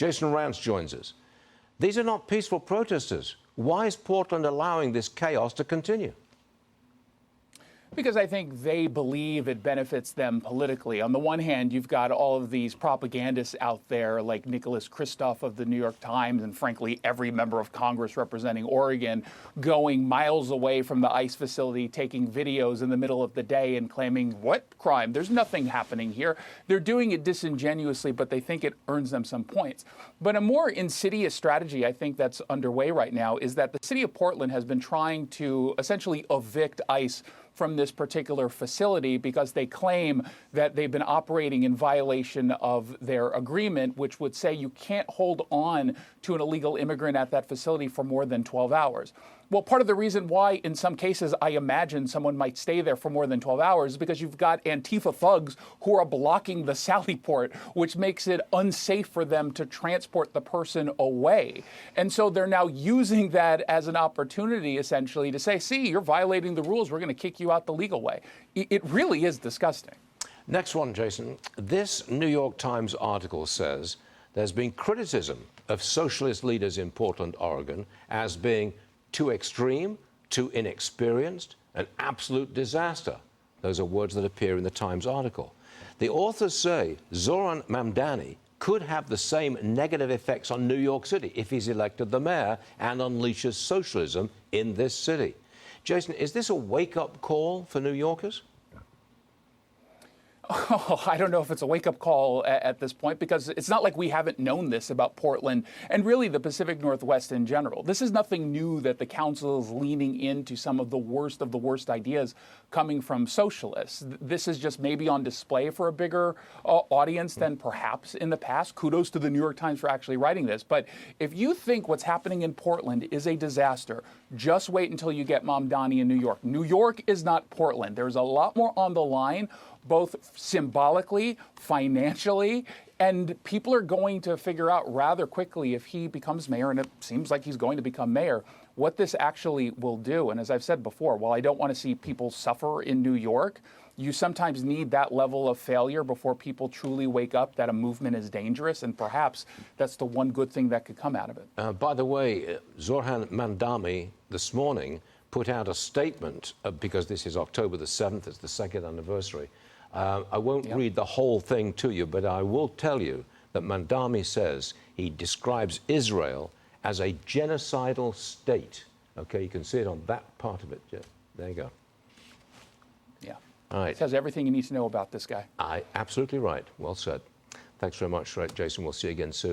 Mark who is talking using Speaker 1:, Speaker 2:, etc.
Speaker 1: Jason Rantz joins us. These are not peaceful protesters. Why is Portland allowing this chaos to continue?
Speaker 2: Because I think they believe it benefits them politically. On the one hand, you've got all of these propagandists out there like Nicholas Kristof of the New York Times and frankly every member of Congress representing Oregon going miles away from the ICE facility, taking videos in the middle of the day and claiming, what crime? There's nothing happening here. They're doing it disingenuously, but they think it earns them some points. But a more insidious strategy I think that's underway right now is that the city of Portland has been trying to essentially evict ICE from this particular facility because they claim that they've been operating in violation of their agreement, which would say you can't hold on to an illegal immigrant at that facility for more than 12 hours. Well, part of the reason why, in some cases, I imagine someone might stay there for more than 12 hours is because you've got Antifa thugs who are blocking the Sally Port, which makes it unsafe for them to transport the person away. And so they're now using that as an opportunity, essentially, to say, see, you're violating the rules. We're going to kick you out the legal way. It really is disgusting.
Speaker 1: Next one, Jason. This New York Times article says there's been criticism of socialist leaders in Portland, Oregon, as being too extreme, too inexperienced, an absolute disaster. Those are words that appear in the Times article. The authors say Zohran Mamdani could have the same negative effects on New York City if he's elected the mayor and unleashes socialism in this city. Jason, is this a wake-up call for New Yorkers?
Speaker 2: Oh, I don't know if it's a wake-up call at this point, because it's not like we haven't known this about Portland and really the Pacific Northwest in general. This is nothing new that the council is leaning into some of the worst ideas coming from socialists. This is just maybe on display for a bigger audience than perhaps in the past. Kudos to the New York Times for actually writing this. But if you think what's happening in Portland is a disaster, just wait until you get Mamdani in New York. New York is not Portland. There's a lot more on the line, both symbolically, financially, and people are going to figure out rather quickly if he becomes mayor, and it seems like he's going to become mayor, what this actually will do. And as I've said before, while I don't want to see people suffer in New York, you sometimes need that level of failure before people truly wake up that a movement is dangerous, and perhaps that's the one good thing that could come out of it.
Speaker 1: By the way, Zohran Mamdani this morning put out a statement, because this is October the 7th, it's the second anniversary. I won't read the whole thing to you, but I will tell you that Mamdani says he describes Israel as a genocidal state. Okay, you can see it on that part of it. Yeah, there you go.
Speaker 2: Yeah.
Speaker 1: All right.
Speaker 2: It says everything you need to know about this guy.
Speaker 1: Absolutely right. Well said. Thanks very much, Jason. We'll see you again soon.